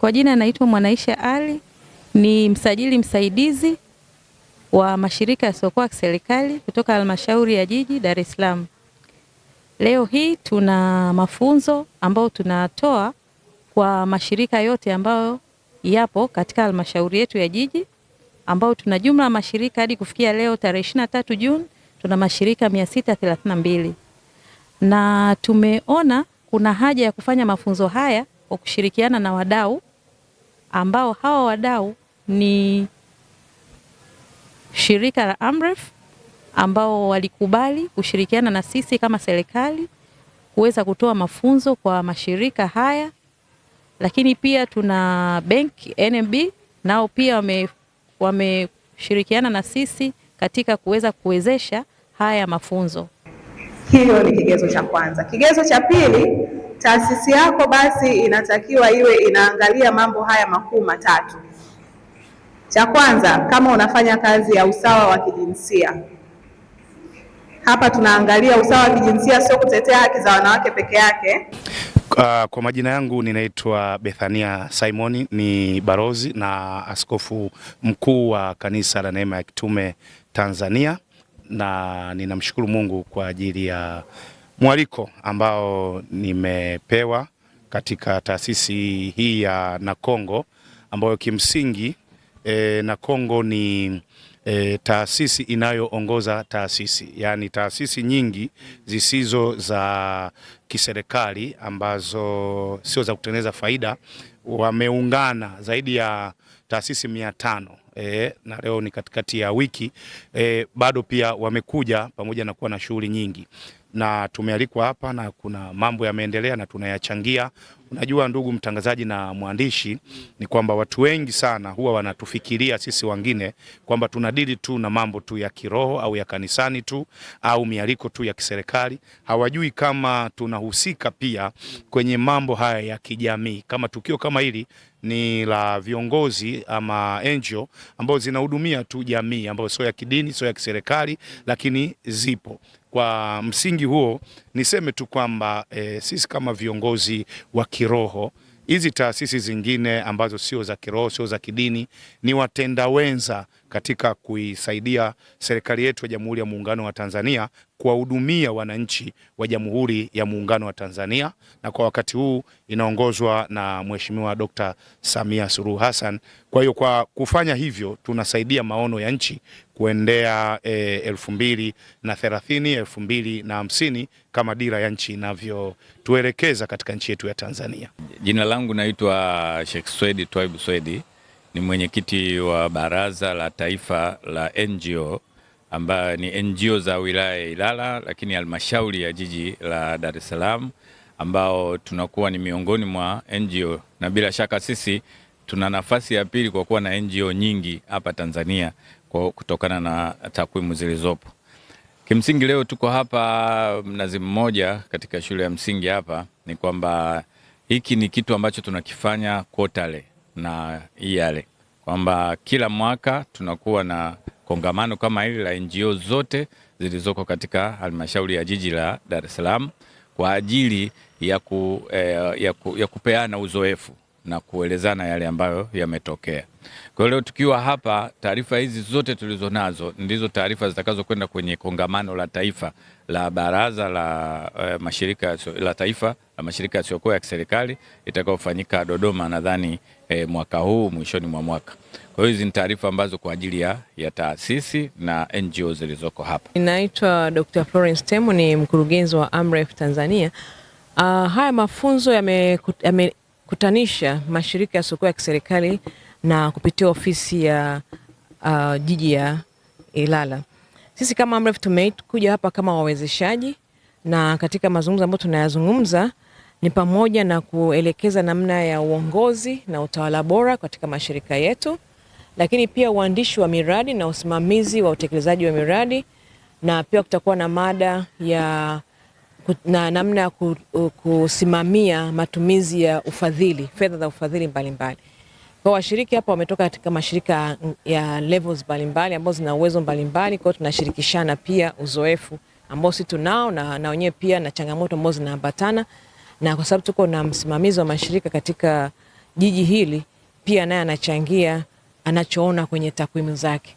Kwa jina naitwa Mwanaisha Ali, ni msajili msaidizi wa mashirika yasiyokuwa ya kiserikali kutoka Halmashauri ya Jiji Dar es Salaam. Leo hii tuna mafunzo ambayo tunatoa kwa mashirika yote ambayo yapo katika halmashauri yetu ya Jiji, ambao tuna jumla ya mashirika hadi kufikia leo tarehe 23 Juni tuna mashirika 632. Na tumeona kuna haja ya kufanya mafunzo haya kwa kushirikiana na wadau, ambao hawa wadau ni shirika la Amref ambao walikubali kushirikiana na sisi kama serikali kuweza kutoa mafunzo kwa mashirika haya, lakini pia tuna benki NMB nao pia wameshirikiana na sisi katika kuweza kuwezesha haya mafunzo. Hiyo ni kigezo cha kwanza. Kigezo cha pili, taasisi yako basi inatakiwa iwe inaangalia mambo haya makuu matatu. Cha kwanza, kama unafanya kazi ya usawa wa kijinsia. Hapa tunaangalia usawa wa kijinsia, sio kutetea haki za wanawake peke yake. Kwa majina yangu ninaitwa Bethania Simoni, ni barozi na askofu mkuu wa Kanisa la Neema ya Kitume Tanzania, na ninamshukuru Mungu kwa ajili ya mwaliko ambao nimepewa katika taasisi hii ya Nakongo, ambayo kimsingi Nakongo ni taasisi inayoongoza taasisi, yani taasisi nyingi zisizo za kiserikali ambazo sio za kutengeneza faida wameungana zaidi ya taasisi 500. Na leo ni katikati ya wiki, bado pia wamekuja pamoja na kuwa na shughuli nyingi, na tumealikwa hapa na kuna mambo yameendelea na tunayachangia. Unajua ndugu mtangazaji na mwandishi, ni kwamba watu wengi sana huwa wanatufikiria sisi wengine kwamba tunadili tu na mambo tu ya kiroho au ya kanisani tu au mialiko tu ya kiserikali. Hawajui kama tunahusika pia kwenye mambo haya ya kijamii. Kama tukio kama hili ni la viongozi ama NGO ambao zinahudumia tu jamii, ambao sio ya kidini, sio ya kiserikali, lakini zipo. Kwa msingi huo niseme tu kwamba sisi kama viongozi wa kiroho, hizi taasisi zingine ambazo sio za kiroho, sio za kidini, ni watenda wenza katika kuisaidia serikali yetu ya Jamhuri ya Muungano wa Tanzania kuwahudumia wananchi wa Jamhuri ya Muungano wa Tanzania, na kwa wakati huu inaongozwa na Mheshimiwa Dr. Samia Suluhu Hassan. Kwa hiyo kwa kufanya hivyo tunasaidia maono ya nchi kuendea 2030 2050 kama dira ya nchi inavyotuelekeza katika nchi yetu ya Tanzania. Jina langu naitwa Sheikh Swedi Twaibu Swedi, ni mwenyekiti wa Baraza la Taifa la NGO, ambayo ni NGO za wilaya ya Ilala, lakini halmashauri ya jiji la Dar es Salaam, ambao tunakuwa ni miongoni mwa NGO, na bila shaka sisi tuna nafasi ya pili kwa kuwa na NGO nyingi hapa Tanzania kwa kutokana na takwimu zilizopo. Kimsingi leo tuko hapa Mnazi Mmoja katika shule ya msingi hapa, ni kwamba hiki ni kitu ambacho tunakifanya quarterly na iale, kwamba kila mwaka tunakuwa na kongamano kama hili la NGO zote zilizoko katika halmashauri ya jiji la Dar es Salaam kwa ajili ya kupeana uzoefu na kuelezana yale ambayo yametokea. Kwa hiyo leo tukiwa hapa, taarifa hizi zote tulizonazo ndizo taarifa zitakazo kwenda kwenye kongamano la taifa la Baraza la mashirika la taifa la mashirika yasiyokuwa ya kiserikali itakayofanyika Dodoma, nadhani mwaka huu, mwishoni mwa mwaka. Kwa hiyo hizi ni taarifa ambazo kwa ajili ya taasisi na NGO zilizoko hapa. Ninaitwa Dr. Florence Temu, ni mkurugenzi wa Amref Tanzania. Haya mafunzo yamekutanisha mashirika yasiyokuwa ya kiserikali na kupitia ofisi ya jiji ya Ilala. Sisi kama Amref tumekuja hapa kama wawezeshaji, na katika mazungumzo ambayo tunayazungumza ni pamoja na kuelekeza namna ya uongozi na utawala bora katika mashirika yetu, lakini pia uandishi wa miradi na usimamizi wa utekelezaji wa miradi, na pia kutakuwa na mada ya na namna ya kusimamia matumizi ya ufadhili, fedha za ufadhili mbalimbali. Kwa washiriki hapa wametoka katika mashirika ya levels mbalimbali ambao zina uwezo mbalimbali, kwa tunashirikishana pia uzoefu ambao sisi tunao na wenyewe pia na changamoto ambazo zinaambatana, na kwa sababu tuko na msimamizi wa mashirika katika jiji hili pia naye anachangia anachoona kwenye takwimu zake.